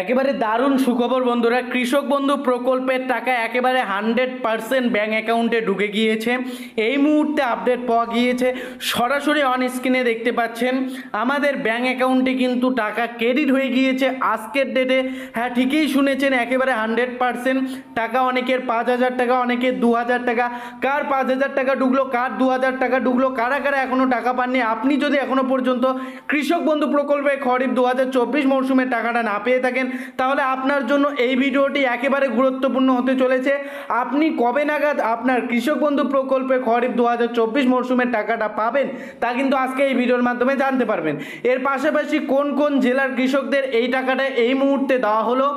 একেবারে দারুণ সুখবর বন্ধুরা, কৃষক বন্ধু প্রকল্পের টাকা একেবারে 100% ব্যাঙ্ক অ্যাকাউন্টে ঢুকে গিয়েছে। এই মুহূর্তে আপডেট পাওয়া গিয়েছে, সরাসরি অন স্ক্রিনে দেখতে পাচ্ছেন আমাদের ব্যাঙ্ক অ্যাকাউন্টে কিন্তু টাকা ক্রেডিট হয়ে গিয়েছে আজকের ডেটে। হ্যাঁ, ঠিকই শুনেছেন, একেবারে 100% টাকা। অনেকের 5,000 টাকা, অনেকের 2,000 টাকা, কার 5,000 টাকা ঢুকলো, কার 2,000 টাকা ঢুকলো, কারা কারা এখনও টাকা পাননি। আপনি যদি এখনও পর্যন্ত কৃষক বন্ধু প্রকল্পে খরিফ 2024 মরশুমের টাকাটা না পেয়ে থাকেন, তাহলে আপনার জন্য এই ভিডিওটি একেবারে গুরুত্বপূর্ণ হতে চলেছে। আপনি কবে নাগাদ আপনার কৃষক বন্ধু প্রকল্পে খরিফ 2024 মরশুমের টাকাটা পাবেন তা কিন্তু আজকে এই ভিডিওর মাধ্যমে জানতে পারবেন। এর পাশাপাশি কোন কোন জেলার কৃষকদের এই টাকাটা এই মুহূর্তে দেওয়া হলো,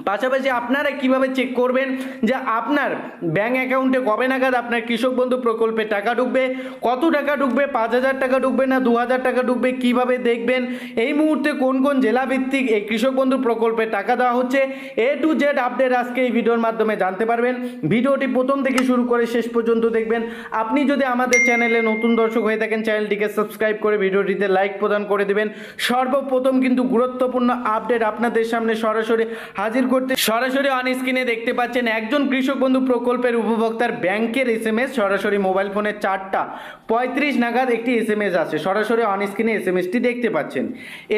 পাশাপাশি আপনারা কিভাবে চেক করবেন যে আপনার ব্যাঙ্ক অ্যাকাউন্টে কবে নাগাদ আপনার কৃষক বন্ধু প্রকল্পে টাকা ঢুকবে, কত টাকা ঢুকবে, 5,000 টাকা ঢুকবে না 2,000 টাকা ঢুকবে, কিভাবে দেখবেন, এই মুহূর্তে কোন কোন জেলা ভিত্তিক এই কৃষক বন্ধু প্রকল্পে টাকা দেওয়া হচ্ছে, A to Z আপডেট আজকে এই ভিডিওর মাধ্যমে জানতে পারবেন। ভিডিওটি প্রথম থেকে শুরু করে শেষ পর্যন্ত দেখবেন। আপনি যদি আমাদের চ্যানেলে নতুন দর্শক হয়ে থাকেন, চ্যানেলটিকে সাবস্ক্রাইব করে ভিডিওটিতে লাইক প্রদান করে দেবেন। সর্বপ্রথম কিন্তু গুরুত্বপূর্ণ আপডেট আপনাদের সামনে সরাসরি হাজির করতে সরাসরি অন স্ক্রিনে দেখতে পাচ্ছেন একজন কৃষক বন্ধু প্রকল্পের উপভোক্তার ব্যাংকের SMS সরাসরি মোবাইল ফোনে 4:35 নাগাদ একটি SMS আছে। সরাসরি অন স্ক্রিনে SMSটি দেখতে পাচ্ছেন।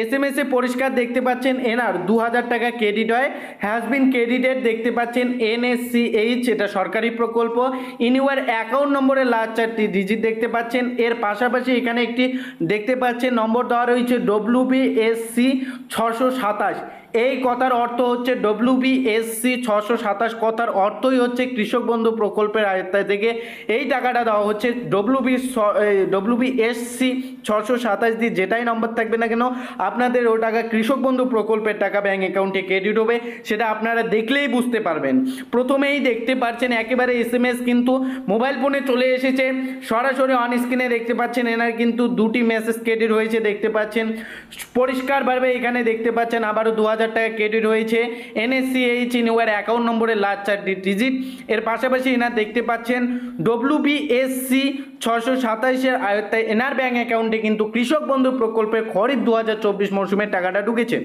SMS-এ পরিষ্কার দেখতে পাচ্ছেন এনার 2,000 টাকা ক্রেডিট হয়, হ্যাজ বিন ক্রেডিটেড দেখতে পাচ্ছেন NSCH, এটা সরকারি প্রকল্প। ইন ইউর অ্যাকাউন্ট নম্বরের লাস্ট 4টি ডিজিট দেখতে পাচ্ছেন। এর পাশাপাশি এখানে একটি দেখতে পাচ্ছেন নম্বর দেওয়া রয়েছে WBSC 627। এই কথার অর্থ হচ্ছে WBSC 627 কথার অর্থই হচ্ছে কৃষক বন্ধু প্রকল্পের আয়ত্তায় থেকে এই টাকাটা দেওয়া হচ্ছে। WBSC 627 দিয়ে যেটাই নম্বর থাকবে না কেন, আপনাদের ও টাকা কৃষক বন্ধু প্রকল্পের টাকা ব্যাঙ্ক অ্যাকাউন্টে ক্রেডিট হবে, সেটা আপনারা দেখলেই বুঝতে পারবেন। প্রথমেই দেখতে পাচ্ছেন একেবারে SMS কিন্তু মোবাইল ফোনে চলে এসেছে। সরাসরি অন স্ক্রিনে দেখতে পাচ্ছেন এনার কিন্তু 2টি মেসেজ ক্রেডিট হয়েছে দেখতে পাচ্ছেন পরিষ্কারভাবে। এখানে দেখতে পাচ্ছেন আবারও 2,000 টাকা ক্রেডিট হয়েছে NSCH ইন ইউর অ্যাকাউন্ট নম্বরের লাস্ট 4টি ডিজিট। এর পাশাপাশি এনার দেখতে পাচ্ছেন WBSC 627-এর আয়ত্তায় এনার ব্যাঙ্ক অ্যাকাউন্টে কিন্তু কৃষক বন্ধু প্রকল্পে খরিফ 2024 মরশুমের টাকাটা ঢুকেছে।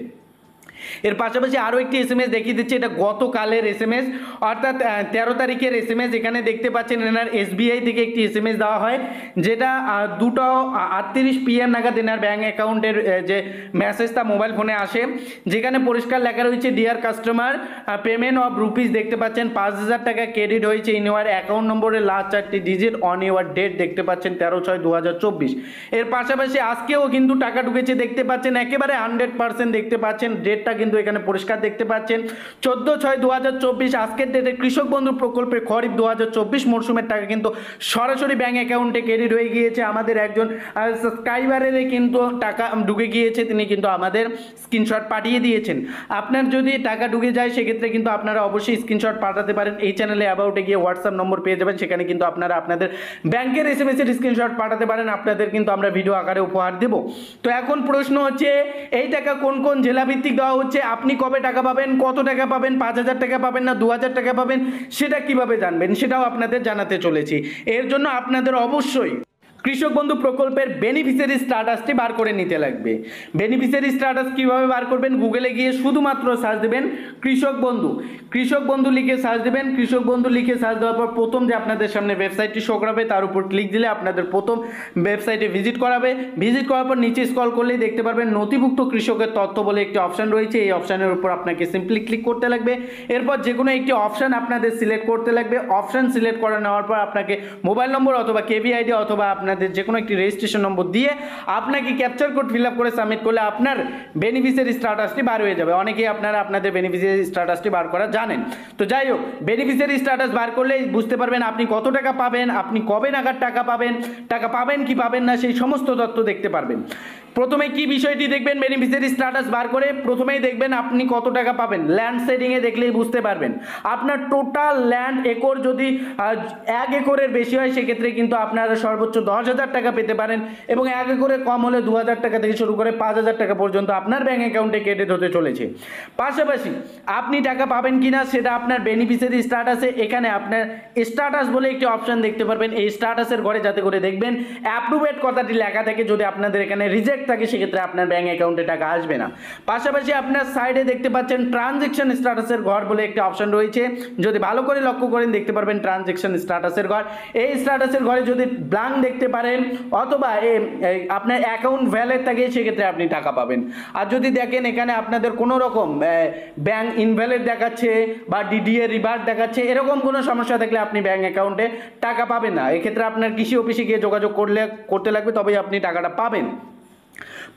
এর পাশাপাশি আরও একটি SMS দেখিয়ে দিচ্ছে, এটা গতকালের SMS অর্থাৎ 13 তারিখের SMS। এখানে দেখতে পাচ্ছেন এনার SBI থেকে একটি SMS দেওয়া হয়, যেটা 2:38 PM নাগাদ এনার ব্যাঙ্ক অ্যাকাউন্টের যে মেসেজটা মোবাইল ফোনে আসে, যেখানে পরিষ্কার লেখা রয়েছে deer customer payment of rupees দেখতে পাচ্ছেন 5,000 টাকা ক্রেডিট হয়েছে ইন ইউর অ্যাকাউন্ট নম্বরের লাস্ট 4টি ডিজিট অন ইউর ডেট দেখতে পাচ্ছেন 13/6/2024। এর পাশাপাশি আজকেও কিন্তু টাকা ঢুকেছে দেখতে পাচ্ছেন, একেবারে 100% দেখতে পাচ্ছেন। ডেটটা কিন্তু এখানে পরিষ্কার দেখতে পাচ্ছেন 14/6/2024 আজকের ডেটে কৃষক বন্ধু প্রকল্পে খরিফ 2024 মরশুমের টাকা কিন্তু সরাসরি ব্যাঙ্ক অ্যাকাউন্টে ক্রেডিট হয়ে গিয়েছে। আমাদের একজন সাবস্ক্রাইবারের কিন্তু টাকা ঢুকে গিয়েছে, তিনি কিন্তু আমাদের স্ক্রিনশট পাঠিয়ে দিয়েছেন। আপনার যদি টাকা ঢুকে যায় সেক্ষেত্রে কিন্তু আপনারা অবশ্যই স্ক্রিনশট পাঠাতে পারেন। এই চ্যানেলে অ্যাবাউটে গিয়ে হোয়াটসঅ্যাপ নম্বর পেয়ে যাবেন, সেখানে কিন্তু আপনারা আপনাদের ব্যাংকের SMS-এর স্ক্রিনশট পাঠাতে পারেন। আপনাদের কিন্তু আমরা ভিডিও আকারে উপহার দেব। তো এখন প্রশ্ন হচ্ছে, এই টাকা কোন কোন জেলা ভিত্তিক দেওয়া হচ্ছে, আপনি কবে টাকা পাবেন, কত টাকা পাবেন, 5,000 টাকা পাবেন না 2,000 টাকা পাবেন, সেটা কিভাবে জানবেন সেটাও আপনাদের জানাতে চলেছি। এর জন্য আপনাদের অবশ্যই কৃষক বন্ধু প্রকল্পের বেনিফিশিয়ারি স্ট্যাটাসটি বার করে নিতে লাগবে। বেনিফিশিয়ারি স্ট্যাটাস কীভাবে বার করবেন, গুগলে গিয়ে শুধুমাত্র সার্চ দেবেন কৃষক বন্ধু, কৃষক বন্ধু লিখে সার্চ দেবেন। কৃষক বন্ধু লিখে সার্চ দেওয়ার পর প্রথম যে আপনাদের সামনে ওয়েবসাইটটি শো করাবে তার উপর ক্লিক দিলে আপনাদের প্রথম ওয়েবসাইটে ভিজিট করাবে। ভিজিট করার পর নিচে স্ক্রল করলেই দেখতে পারবেন নথিভুক্ত কৃষকের তথ্য বলে একটি অপশান রয়েছে। এই অপশানের উপর আপনাকে সিম্পলি ক্লিক করতে লাগবে। এরপর যে কোনো একটি অপশান আপনাদের সিলেক্ট করতে লাগবে। অপশান সিলেক্ট করে নেওয়ার পর আপনাকে মোবাইল নম্বর অথবা KVID অথবা আপনাদের যে কোনো একটি রেজিস্ট্রেশন নম্বর দিয়ে আপনাকে ক্যাপচার কোড ফিল আপ করে সাবমিট করলে আপনার বেনিফিশিয়ারি স্ট্যাটাসটি বার হয়ে যাবে। অনেকেই আপনারা আপনাদের বেনিফিশিয়ারি স্ট্যাটাসটি বার করা জানেন। তো যাই হোক, বেনিফিশিয়ারি স্ট্যাটাস বার করলে বুঝতে পারবেন আপনি কত টাকা পাবেন, আপনি কবে নাগাদ টাকা পাবেন, টাকা পাবেন কি পাবেন না সেই সমস্ত তথ্য দেখতে পারবেন। প্রথমে কি বিষয়টি দেখবেন, বেনিফিশিয়ারি স্ট্যাটাস বার করে প্রথমেই দেখবেন আপনি কত টাকা পাবেন। ল্যান্ড সেটিংয়ে দেখলেই বুঝতে পারবেন আপনার টোটাল ল্যান্ড একর যদি 1 একরের বেশি হয় সেক্ষেত্রে কিন্তু আপনারা সর্বোচ্চ 10,000 টাকা পেতে পারেন, এবং 1 একরের কম হলে 2,000 টাকা থেকে শুরু করে 5,000 টাকা পর্যন্ত আপনার ব্যাঙ্ক অ্যাকাউন্টে ক্রেডিট হতে চলেছে। পাশাপাশি আপনি টাকা পাবেন কিনা সেটা আপনার বেনিফিশিয়ারি স্ট্যাটাসে এখানে আপনার স্ট্যাটাস বলে একটি অপশন দেখতে পারবেন। এই স্ট্যাটাসের ঘরে যাতে করে দেখবেন অ্যাপ্রুভেড কথাটি লেখা থাকে। যদি আপনাদের এখানে রিজেক্ট ডিরেক্ট থাকে সেক্ষেত্রে আপনার ব্যাঙ্ক অ্যাকাউন্টে টাকা আসবে না। পাশাপাশি আপনার সাইডে দেখতে পাচ্ছেন ট্রানজেকশন স্ট্যাটাসের ঘর বলে একটা অপশন রয়েছে, যদি ভালো করে লক্ষ্য করেন দেখতে পারবেন ট্রানজেকশন স্ট্যাটাসের ঘর। এই স্ট্যাটাসের ঘরে যদি ব্ল্যাঙ্ক দেখতে পারেন অথবা আপনার অ্যাকাউন্ট ভ্যালিড থাকে সেক্ষেত্রে আপনি টাকা পাবেন। আর যদি দেখেন এখানে আপনাদের কোনো রকম ব্যাঙ্ক ইনভ্যালিড দেখাচ্ছে বা ডিডিএ রিভার্ট দেখাচ্ছে, এরকম কোনো সমস্যা থাকলে আপনি ব্যাঙ্ক অ্যাকাউন্টে টাকা পাবেন না। এক্ষেত্রে আপনার কৃষি অফিসে গিয়ে যোগাযোগ করতে লাগবে, তবেই আপনি টাকাটা পাবেন।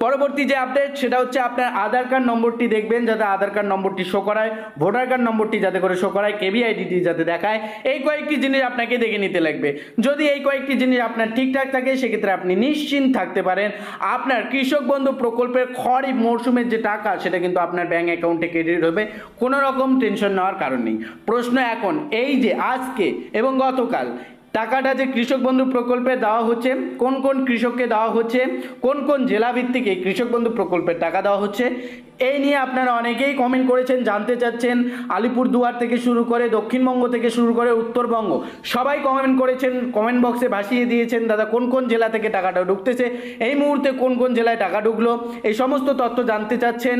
পরবর্তী যে আপডেট সেটা হচ্ছে আপনার আধার কার্ড নম্বরটি দেখবেন যাতে আধার কার্ড নম্বরটি শো করায়, ভোটার কার্ড নম্বরটি যাতে করে শো করায়, কেবিআইডিটি যাতে দেখায়, এই কয়েকটি জিনিস আপনাকে দেখে নিতে লাগবে। যদি এই কয়েকটি জিনিস আপনার ঠিকঠাক থাকে সেক্ষেত্রে আপনি নিশ্চিন্ত থাকতে পারেন আপনার কৃষক বন্ধু প্রকল্পের খরিফ মরশুমের যে টাকা সেটা কিন্তু আপনার ব্যাঙ্ক অ্যাকাউন্টে ক্রেডিট হবে, কোনো রকম টেনশন নেওয়ার কারণ নেই। প্রশ্ন এখন এই যে আজকে এবং গতকাল টাকাটা যে কৃষক বন্ধু প্রকল্পে দেওয়া হচ্ছে, কোন কোন কৃষককে দেওয়া হচ্ছে, কোন কোন জেলা ভিত্তিক এই কৃষক বন্ধু প্রকল্পের টাকা দেওয়া হচ্ছে, এই নিয়ে আপনারা অনেকেই কমেন্ট করেছেন, জানতে চাচ্ছেন। আলিপুরদুয়ার থেকে শুরু করে দক্ষিণবঙ্গ থেকে শুরু করে উত্তরবঙ্গ সবাই কমেন্ট করেছেন, কমেন্ট বক্সে ভাসিয়ে দিয়েছেন দাদা কোন কোন জেলা থেকে টাকাটা ঢুকতেছে, এই মুহূর্তে কোন কোন জেলায় টাকা ঢুকলো, এই সমস্ত তথ্য জানতে চাচ্ছেন।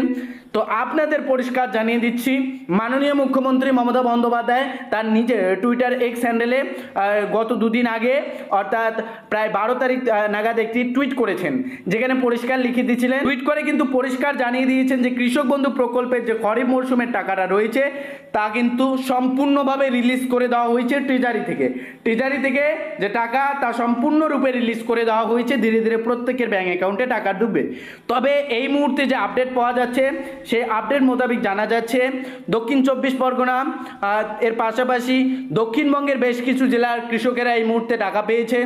তো আপনাদের পরিষ্কার জানিয়ে দিচ্ছি, মাননীয় মুখ্যমন্ত্রী মমতা বন্দ্যোপাধ্যায় তার নিজের টুইটার এক্স হ্যান্ডেলে গত দুদিন আগে অর্থাৎ প্রায় 12 তারিখ নাগাদ একটি টুইট করেছেন, যেখানে পরিষ্কার লিখে দিয়েছিলেন, টুইট করে কিন্তু পরিষ্কার জানিয়ে দিয়েছেন যে কৃষক বন্ধু প্রকল্পের যে খরিফ মরশুমের টাকাটা রয়েছে তা কিন্তু সম্পূর্ণভাবে রিলিজ করে দেওয়া হয়েছে ট্রেজারি থেকে যে টাকা তা সম্পূর্ণরূপে রিলিজ করে দেওয়া হয়েছে, ধীরে ধীরে প্রত্যেকের ব্যাঙ্ক অ্যাকাউন্টে টাকা ঢুকবে। তবে এই মুহূর্তে যে আপডেট পাওয়া যাচ্ছে সেই আপডেট মোতাবেক জানা যাচ্ছে দক্ষিণ 24 পরগনা এর পাশাপাশি দক্ষিণবঙ্গের বেশ কিছু জেলার কৃষকেরা এই মুহূর্তে টাকা পেয়েছে।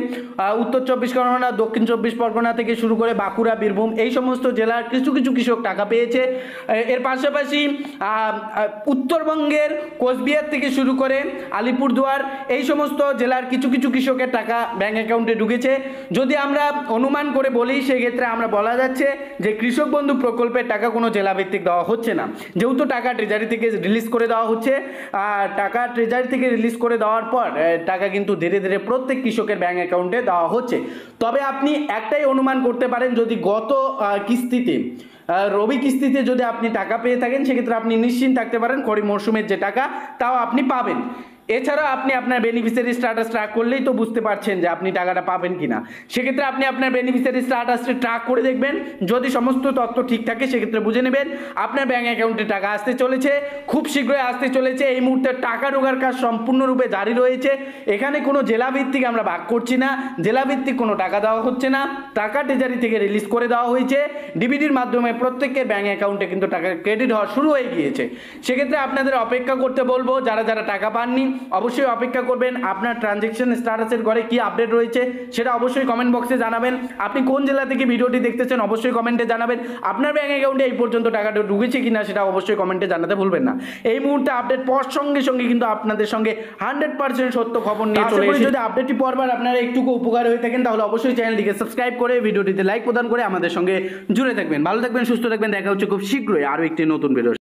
উত্তর 24 পরগনা, দক্ষিণ 24 পরগনা থেকে শুরু করে বাঁকুড়া, বীরভূম এই সমস্ত জেলার কিছু কিছু কৃষক টাকা পেয়েছে। এর পাশাপাশি উত্তরবঙ্গের কোচবিহার থেকে শুরু করে আলিপুরদুয়ার এই সমস্ত জেলার কিছু কিছু কৃষকের টাকা ব্যাঙ্ক অ্যাকাউন্টে ঢুকেছে। যদি আমরা অনুমান করে বলি সেক্ষেত্রে আমরা বলা যাচ্ছে যে কৃষক বন্ধু প্রকল্পের টাকা কোনো জেলাভিত্তিক দেওয়া হচ্ছে না, যেহেতু টাকা ট্রেজারি থেকে রিলিজ করে দেওয়া হচ্ছে। আর টাকা ট্রেজারি থেকে রিলিজ করে দেওয়ার পর টাকা কিন্তু ধীরে ধীরে প্রত্যেক কৃষকের ব্যাঙ্ক অ্যাকাউন্টে দেওয়া হচ্ছে। তবে আপনি একটাই অনুমান করতে পারেন, যদি গত কিস্তিতে রবি কিস্তিতে যদি আপনি টাকা পেয়ে থাকেন সেক্ষেত্রে আপনি নিশ্চিন্ত থাকতে পারেন খরিফ মরশুমের যে টাকা তাও আপনি পাবেন। এছাড়া আপনি আপনার বেনিফিশিয়ারি স্ট্যাটাস ট্র্যাক করলেই তো বুঝতে পারছেন যে আপনি টাকাটা পাবেন কিনা। সেক্ষেত্রে আপনি আপনার বেনিফিশিয়ারি স্ট্যাটাসটি ট্র্যাক করে দেখবেন, যদি সমস্ত তথ্য ঠিক থাকে সেক্ষেত্রে বুঝে নেবেন আপনার ব্যাঙ্ক অ্যাকাউন্টে টাকা আসতে চলেছে, খুব শীঘ্রই আসতে চলেছে। এই মুহূর্তে টাকা ঢোকার কাজ সম্পূর্ণরূপে জারি রয়েছে। এখানে কোনো জেলাভিত্তিক আমরা ভাগ করছি না, জেলাভিত্তিক কোনো টাকা দেওয়া হচ্ছে না, টাকা ট্রেজারি থেকে রিলিজ করে দেওয়া হয়েছে, ডিবিটির মাধ্যমে প্রত্যেকের ব্যাঙ্ক অ্যাকাউন্টে কিন্তু টাকা ক্রেডিট হওয়া শুরু হয়ে গিয়েছে। সেক্ষেত্রে আপনাদের অপেক্ষা করতে বলবো, যারা যারা টাকা পাননি অবশ্যই অপেক্ষা করবেন। আপনার ট্রানজেকশন স্ট্যাটাসের ঘরে কি আপডেট রয়েছে সেটা অবশ্যই কমেন্ট বক্সে জানাবেন। আপনি কোন জেলা থেকে ভিডিওটি দেখতেছেন অবশ্যই কমেন্টে জানাবেন। আপনার ব্যাঙ্ক অ্যাকাউন্টে এই পর্যন্ত টাকাটা ঢুকেছে কিনা সেটা অবশ্যই কমেন্টে জানাতে ভুলবেন না। এই মুহূর্তে আপডেট পাওয়ার সঙ্গে সঙ্গে কিন্তু আপনাদের সঙ্গে 100% সত্য খবর নিয়ে চলে এসেছি। যদি আপডেটটি পড়বার আপনারা একটুকু উপকার হয়ে থাকেন তাহলে অবশ্যই চ্যানেলটিকে সাবস্ক্রাইব করে ভিডিওটিতে লাইক প্রদান করে আমাদের সঙ্গে জুড়ে থাকবেন। ভালো থাকবেন, সুস্থ থাকবেন, দেখা হচ্ছে খুব শীঘ্রই আরও একটি নতুন ভিডিও।